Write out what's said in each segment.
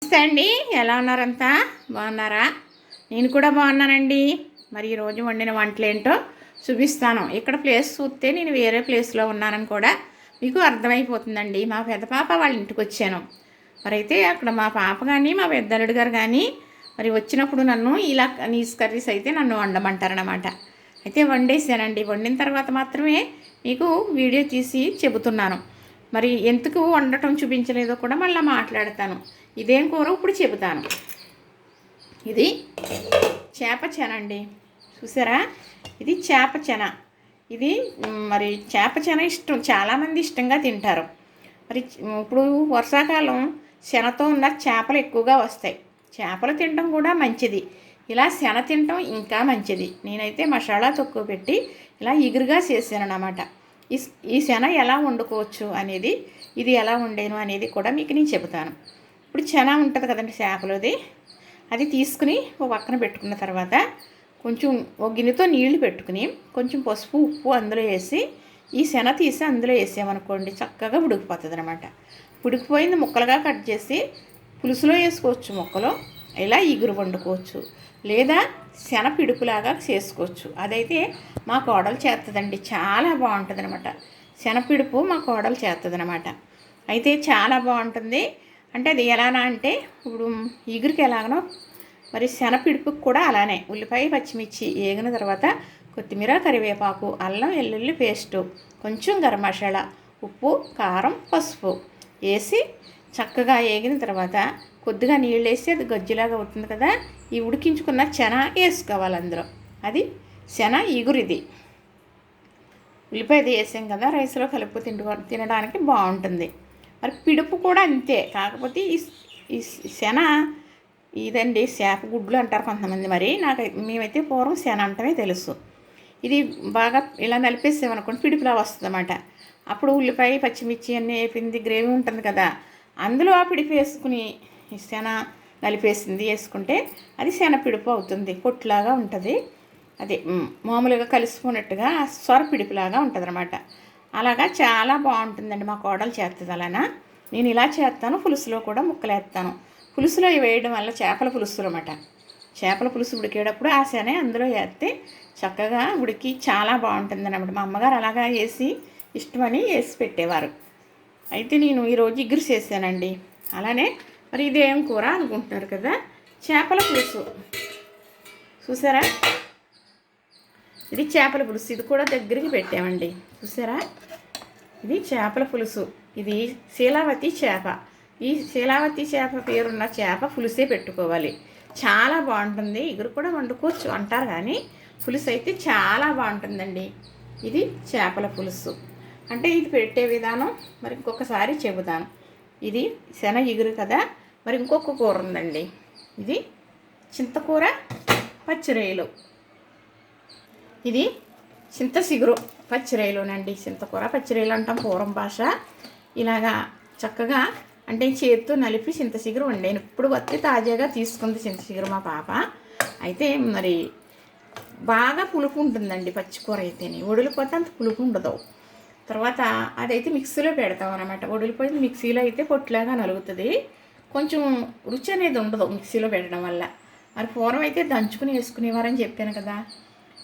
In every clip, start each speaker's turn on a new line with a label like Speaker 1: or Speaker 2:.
Speaker 1: నమస్తే అండి. ఎలా ఉన్నారంతా? బాగున్నారా? నేను కూడా బాగున్నానండి. మరి ఈరోజు వండిన వంటలేంటో చూపిస్తాను. ఇక్కడ ప్లేస్ చూస్తే నేను వేరే ప్లేస్లో ఉన్నానని కూడా మీకు అర్థమైపోతుందండి. మా పెద్ద పాప వాళ్ళ ఇంటికి వచ్చాను. మరైతే అక్కడ మా పాప కానీ మా పెద్దలుడు గారు కానీ మరి వచ్చినప్పుడు నన్ను ఇలా నీస్ కర్రీస్ అయితే నన్ను వండమంటారనమాట. అయితే వండేసానండి. వండిన తర్వాత మాత్రమే మీకు వీడియో తీసి చెబుతున్నాను. మరి ఎందుకు వండటం చూపించలేదో కూడా మళ్ళీ మాట్లాడతాను. ఇదేం కూర ఇప్పుడు చెబుతాను. ఇది చేప చెన అండి. చూసారా? ఇది చేప చెన. ఇది మరి చేప చెన ఇష్టం, చాలామంది ఇష్టంగా తింటారు. మరి ఇప్పుడు వర్షాకాలం శనతో ఉన్న చేపలు ఎక్కువగా వస్తాయి. చేపలు తినడం కూడా మంచిది. ఇలా శన తినటం ఇంకా మంచిది. నేనైతే మసాలా తక్కువ పెట్టి ఇలా ఇగురుగా చేశాను అన్నమాట. ఈ శన ఎలా వండుకోవచ్చు అనేది, ఇది ఎలా వండాను అనేది కూడా మీకు నేను చెబుతాను. ఇప్పుడు శన ఉంటుంది కదండి చేపలోది, అది తీసుకుని ఒక పక్కన పెట్టుకున్న తర్వాత కొంచెం ఒక గిన్నెతో నీళ్లు పెట్టుకుని కొంచెం పసుపు ఉప్పు అందులో వేసి ఈ శన తీసి అందులో వేసామనుకోండి చక్కగా ఉడికిపోతుంది అనమాట. ఉడికిపోయింది ముక్కలుగా కట్ చేసి పులుసులో వేసుకోవచ్చు, ముక్కలో ఇలా ఇగురు వండుకోవచ్చు, లేదా శన పిడుపులాగా చేసుకోవచ్చు. అదైతే మా కోడలు చేస్తుందండి, చాలా బాగుంటుంది అనమాట. శనపిడుపు మా కోడలు చేస్తుంది అనమాట. అయితే చాలా బాగుంటుంది. అంటే అది ఎలానా అంటే ఇప్పుడు ఇగురికి ఎలాగనో మరి శనపిడుపుకి కూడా అలానే ఉల్లిపాయ పచ్చిమిర్చి వేగిన తర్వాత కొత్తిమీర కరివేపాకు అల్లం వెల్లుల్లి పేస్టు కొంచెం గరం మసాలా ఉప్పు కారం పసుపు వేసి చక్కగా వేగిన తర్వాత కొద్దిగా నీళ్ళు వేసి అది గజ్జిలాగా అవుతుంది కదా, ఈ ఉడికించుకున్న శన వేసుకోవాలి అందులో. అది శన ఇగురిది. ఉల్లిపాయది వేసాం కదా, రైస్లో కలుపు తినడానికి బాగుంటుంది. మరి పిడుపు కూడా అంతే. కాకపోతే ఈ శన ఇదండి చేప గుడ్లు అంటారు కొంతమంది. మరి మేమైతే పూర్వం శన అంటమే తెలుసు. ఇది బాగా ఇలా నలిపేసామనుకోండి పిడుపులా వస్తుంది అన్నమాట. అప్పుడు ఉల్లిపాయ పచ్చిమిర్చి అన్నీ వేపింది గ్రేవీ ఉంటుంది కదా, అందులో ఆ పిడుపు వేసుకుని శన నలిపేసింది వేసుకుంటే అది శన పిడుపు అవుతుంది. పొట్టులాగా ఉంటుంది. అదే మామూలుగా కలిసిపోయినట్టుగా సొర పిడుపులాగా ఉంటుంది అనమాట. అలాగా చాలా బాగుంటుందండి. మా కోడలు చేస్తుంది అలానా. నేను ఇలా చేస్తాను. పులుసులో కూడా ముక్కలు వేస్తాను. పులుసులో వేయడం వల్ల చేపల పులుసు అనమాట. చేపల పులుసు ఉడికేటప్పుడు ఆ శనే అందులో వేస్తే చక్కగా ఉడికి చాలా బాగుంటుంది అన్నమాట. మా అమ్మగారు అలాగా వేసి ఇష్టమని వేసి పెట్టేవారు. అయితే నేను ఈరోజు ఇగురు చేశానండి. అలానే మరి ఇదేం కూర అనుకుంటున్నారు కదా, చేపల పులుసు. చూసారా? ఇది చేపల పులుసు. ఇది కూడా దగ్గరికి పెట్టామండి. చూసారా? ఇది చేపల పులుసు. ఇది శీలావతి చేప. ఈ శీలావతి చేప పేరున్న చేప పులుసే పెట్టుకోవాలి. చాలా బాగుంటుంది. ఇగురు కూడా వండుకోవచ్చు అంటారు కానీ పులుసు అయితే చాలా బాగుంటుందండి. ఇది చేపల పులుసు. అంటే ఇది పెట్టే విధానం మరి ఇంకొకసారి చెబుతాను. ఇది శన ఇగురు కదా. మరి ఇంకొక కూర ఉందండి. ఇది చింతకూర పచ్చిరొయ్యలు. ఇది చింత సిగురు పచ్చిరొయ్యలునండి. చింతకూర పచ్చిరొయ్యలు అంటాం పూర్వం భాష. ఇలాగా చక్కగా అంటే చేతితో నలిపి చింత సిగురు వండాను. ఇప్పుడు వస్తే తాజాగా తీసుకుంది చింత సిగురు మా పాప. అయితే మరి బాగా పులుపు ఉంటుందండి పచ్చికూర అయితేనే. వడిలిపోతే అంత పులుపు ఉండదు. తర్వాత అదైతే మిక్సీలో పెడతాం అనమాట. వడిలిపోయింది మిక్సీలో అయితే పొట్టులాగా నలుగుతుంది. కొంచెం రుచి అనేది ఉండదు మిక్సీలో పెట్టడం వల్ల. మరి పూర్వం అయితే దంచుకుని వేసుకునేవారని చెప్పాను కదా.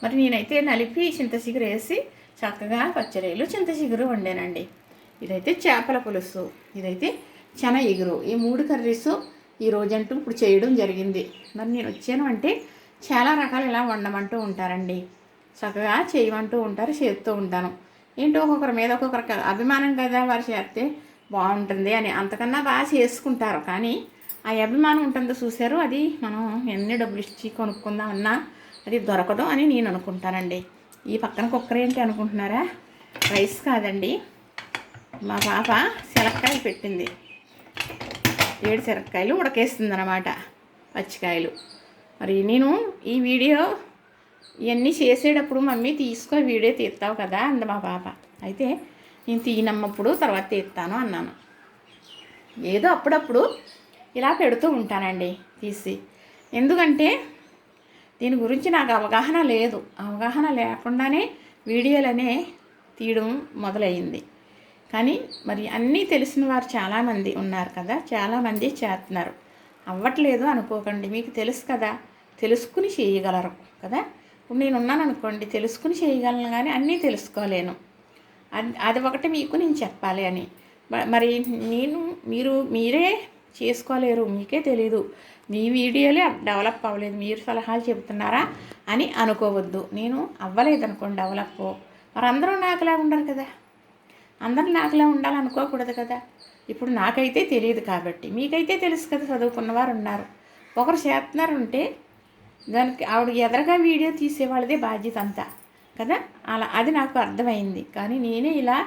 Speaker 1: మరి నేనైతే నలిపి చింత చిగురు వేసి చక్కగా పచ్చిరొయ్యలు చింత చిగురు వండానండి. ఇదైతే చేపల పులుసు, ఇదైతే శన ఇగురు. ఈ 3 కర్రీస్ ఈ రోజంటూ ఇప్పుడు చేయడం జరిగింది. మరి నేను వచ్చాను అంటే చాలా రకాలు ఇలా వండమంటూ ఉంటారండి. చక్కగా చేయమంటూ ఉంటారు, చేస్తూ ఉంటాను. ఏంటో ఒక్కొక్కరి మీద ఒక్కొక్కరికి అభిమానం కదా, వారు చేస్తే బాగుంటుంది అని అంతకన్నా బాగా చేసుకుంటారు. కానీ ఆ అభిమానం ఉంటుందో చూశారు, అది మనం ఎన్ని డబ్బులు ఇచ్చి కొనుక్కుందామన్నా అది దొరకదు అని నేను అనుకుంటానండి. ఈ పక్కన కుక్కర్ ఏంటి అనుకుంటున్నారా? రైస్ కాదండి, మా పాప శనక్కాయలు పెట్టింది. 7 శనక్కాయలు ఉడకేస్తుంది అన్నమాట, పచ్చికాయలు. మరి నేను ఈ వీడియో ఇవన్నీ చేసేటప్పుడు మమ్మీ తీసుకో వీడియో తీస్తావు కదా అంది మా పాప. అయితే నేను తీనమ్మప్పుడు తర్వాత తీస్తాను అన్నాను. ఏదో అప్పుడప్పుడు ఇలా పెడుతూ ఉంటానండి తీసి. ఎందుకంటే దీని గురించి నాకు అవగాహన లేదు. అవగాహన లేకుండానే వీడియోలనే తీయడం మొదలయ్యింది. కానీ మరి అన్నీ తెలిసిన వారు చాలామంది ఉన్నారు కదా, చాలామంది చేస్తున్నారు. అవ్వట్లేదు అనుకోకండి. మీకు తెలుసు కదా, తెలుసుకుని చేయగలరు కదా. ఇప్పుడు నేనున్నాను అనుకోండి, తెలుసుకుని చేయగలను కానీ అన్నీ తెలుసుకోలేను. అది ఒకటి మీకు నేను చెప్పాలి అని. మరి మీరే చేసుకోలేరు, మీకే తెలీదు, మీ వీడియోలే డెవలప్ అవ్వలేదు, మీరు సలహాలు చెబుతున్నారా అని అనుకోవద్దు. నేను అవ్వలేదు అనుకోండి డెవలప్, మరి అందరూ నాకులా ఉండరు కదా, అందరూ నాకులా ఉండాలనుకోకూడదు కదా. ఇప్పుడు నాకైతే తెలియదు కాబట్టి మీకైతే తెలుసు కదా, చదువుకున్నవారు ఉన్నారు. ఒకరు చేస్తున్నారంటే దానికి ఆవిడ ఎదరగా వీడియో తీసేవాళ్ళదే బాధ్యత అంతా కదా. అది నాకు అర్థమైంది. కానీ నేనే ఇలా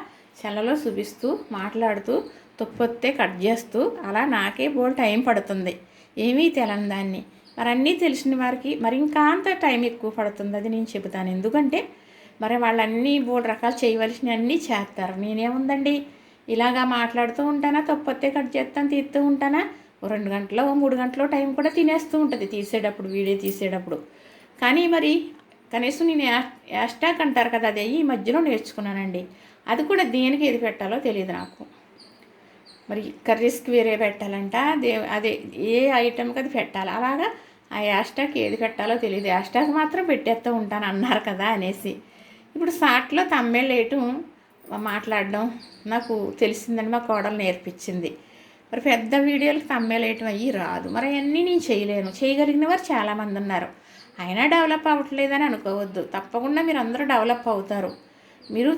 Speaker 1: సెల్లలో చూపిస్తూ మాట్లాడుతూ తప్పొత్తే కట్ చేస్తూ అలా నాకే బోల్ టైం పడుతుంది, ఏమీ తెలియని దాన్ని. మరి అన్నీ తెలిసిన వారికి మరి ఇంకా అంత టైం ఎక్కువ పడుతుంది, అది నేను చెబుతాను. ఎందుకంటే మరి వాళ్ళన్నీ బోల్ రకాలు చేయవలసినవి అన్నీ చేస్తారు. నేనేముందండి, ఇలాగా మాట్లాడుతూ ఉంటానా, తప్పొత్తే కట్ చేస్తాను, తీస్తూ ఉంటానా. 2 గంటలో 3 గంటలో టైం కూడా తినేస్తూ ఉంటుంది తీసేటప్పుడు, వీడియో తీసేటప్పుడు. కానీ మరి కనీసం నేను యాష్టాక్ అంటారు కదా, అది ఈ మధ్యలో నేర్చుకున్నానండి. అది కూడా దేనికి ఏది పెట్టాలో తెలియదు నాకు. మరి కర్రీస్కి వేరే పెట్టాలంట, అదే ఏ ఐటెంకి అది పెట్టాలి. అలాగా ఆ యాష్టాక్ ఏది పెట్టాలో తెలియదు. యాష్టాక్ మాత్రం పెట్టేస్తూ ఉంటాను అన్నారు కదా అనేసి. ఇప్పుడు షార్ట్లో తమ్మేళ్ళు వేయటం మాట్లాడడం నాకు తెలిసిందని మా కోడలు నేర్పించింది. మరి పెద్ద వీడియోలకు తమ్మేలు వేయటం అయ్యి రాదు. మరి అవన్నీ నేను చేయలేను. చేయగలిగిన వారు చాలామంది ఉన్నారు. అయినా డెవలప్ అవ్వట్లేదని అనుకోవద్దు. తప్పకుండా మీరు అందరూ డెవలప్ అవుతారు. మీరు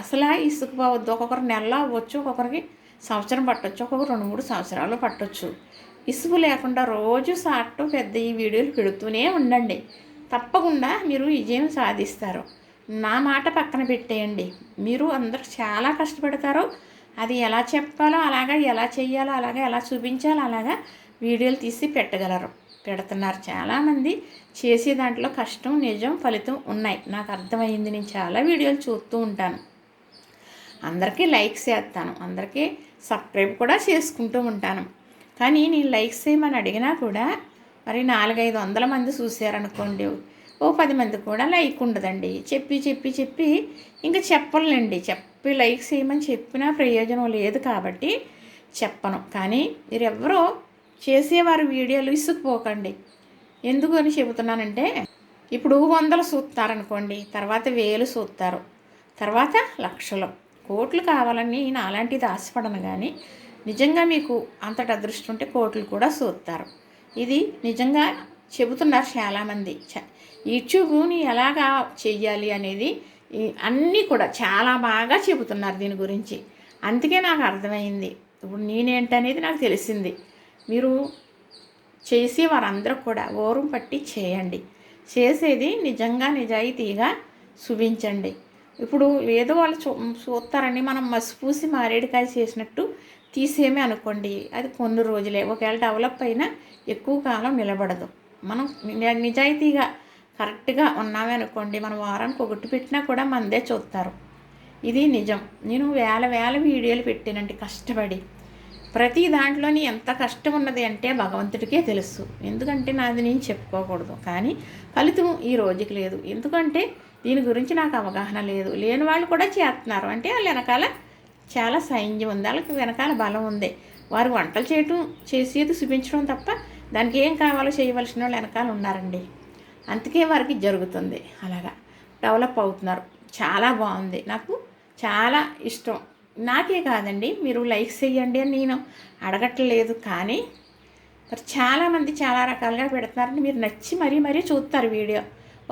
Speaker 1: అసలు ఇసుకుపోవద్దు. ఒక్కొక్కరు నెల అవ్వచ్చు, ఒక్కొక్కరికి సంవత్సరం పట్టవచ్చు, ఒక్కొక్కరు 2-3 సంవత్సరాలు పట్టవచ్చు. ఇసుకు లేకుండా రోజు షార్ట్ పెద్ద ఈ వీడియోలు పెడుతూనే ఉండండి. తప్పకుండా మీరు విజయం సాధిస్తారు. నా మాట పక్కన పెట్టేయండి. మీరు అందరూ చాలా కష్టపడతారు. అది ఎలా చెప్పాలో అలాగా, ఎలా చెయ్యాలో అలాగా, ఎలా చూపించాలో అలాగా వీడియోలు తీసి పెడుతున్నారు చాలామంది. చేసే దాంట్లో కష్టం, నిజం, ఫలితం ఉన్నాయి. నాకు అర్థమైంది. నేను చాలా వీడియోలు చూస్తూ ఉంటాను. అందరికీ లైక్స్ చేస్తాను, అందరికీ సబ్స్క్రైబ్ కూడా చేసుకుంటూ ఉంటాను. కానీ నేను లైక్స్ చేయమని అడిగినా కూడా మరి 400-500 మంది చూసారనుకోండి, 10 మంది కూడా లైక్ ఉండదండి. చెప్పి ఇంకా చెప్పలేండి. చెప్పి లైక్ చేయమని చెప్పినా ప్రయోజనం లేదు కాబట్టి చెప్పను. కానీ మీరెవరో చేసేవారు వీడియోలు ఇసుకుపోకండి. ఎందుకు అని చెబుతున్నానంటే, ఇప్పుడు 100 చూస్తారనుకోండి, తర్వాత 1000 చూస్తారు, తర్వాత లక్షలు, కోట్లు కావాలని నాలాంటిది ఆశపడను. కానీ నిజంగా మీకు అంతటి అదృష్టం ఉంటే కోట్లు కూడా చూస్తారు. ఇది నిజంగా చెబుతున్నారు చాలామంది. యూట్యూబ్ని ఎలాగా చెయ్యాలి అనేది అన్నీ కూడా చాలా బాగా చెబుతున్నారు దీని గురించి. అందుకే నాకు అర్థమైంది. ఇప్పుడు నేనేంటనేది నాకు తెలిసింది. మీరు చేసే వారందరూ కూడా ఓరం పట్టి చేయండి. చేసేది నిజంగా నిజాయితీగా చూపించండి. ఇప్పుడు ఏదో వాళ్ళు చూస్తారని మనం మసిపూసి మారేడుకాయ చేసినట్టు తీసేమే అనుకోండి, అది కొన్ని రోజులే. ఒకవేళ డెవలప్ అయినా ఎక్కువ కాలం నిలబడదు. మనం నిజాయితీగా కరెక్ట్గా ఉన్నామే అనుకోండి, మనం వారానికి ఒకటి పెట్టినా కూడా మందే చూస్తారు. ఇది నిజం. నేను వేల వీడియోలు పెట్టానండి కష్టపడి. ప్రతి దాంట్లోని ఎంత కష్టం ఉన్నది అంటే భగవంతుడికే తెలుసు. ఎందుకంటే నాది నేను చెప్పుకోకూడదు. కానీ ఫలితం ఈ రోజుకి లేదు. ఎందుకంటే దీని గురించి నాకు అవగాహన లేదు. లేని వాళ్ళు కూడా చేస్తున్నారు అంటే వాళ్ళ వెనకాల చాలా సైన్యం ఉంది, వాళ్ళకి వెనకాల బలం ఉంది. వారు వంటలు చేసేది చూపించడం తప్ప దానికి ఏం కావాలో చేయవలసిన వాళ్ళు వెనకాల ఉన్నారండి. అందుకే వారికి జరుగుతుంది. అలాగా డెవలప్ అవుతున్నారు. చాలా బాగుంది, నాకు చాలా ఇష్టం. నాకే కాదండి, మీరు లైక్స్ చేయండి అని నేను అడగట్లేదు. కానీ మరి చాలామంది చాలా రకాలుగా పెడుతున్నారని మీరు నచ్చి మరీ చూస్తారు వీడియో.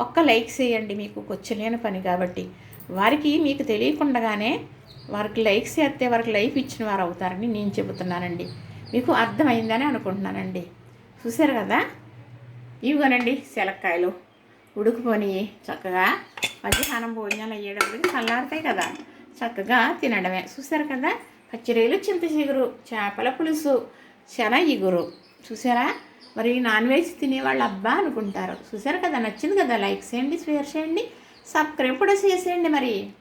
Speaker 1: ఒక్క లైక్ చేయండి, మీకు కొచ్చలేని పని కాబట్టి. వారికి మీకు తెలియకుండానే వారికి లైక్స్ చేస్తే వారికి లైఫ్ ఇచ్చిన వారు అవుతారని నేను చెబుతున్నానండి. మీకు అర్థమైందని అనుకుంటున్నానండి. చూసారు కదా, ఇవిగోనండి శనక్కాయలు ఉడుకుపోని చక్కగా మధ్యాహ్నం భోజనాలు అయ్యేటప్పటికి చల్లారుతాయి కదా, చక్కగా తినడమే. చూసారు కదా, పచ్చిరొయ్యలు, చింత చిగురు, చేపల పులుసు, శన ఇగురు. చూసారా, మరి నాన్ వెజ్ తినేవాళ్ళు అబ్బా అనుకుంటారు. చూసారు కదా, నచ్చింది కదా, లైక్ చేయండి, షేర్ చేయండి, సబ్స్క్రైబ్ కూడా చేసేయండి మరి.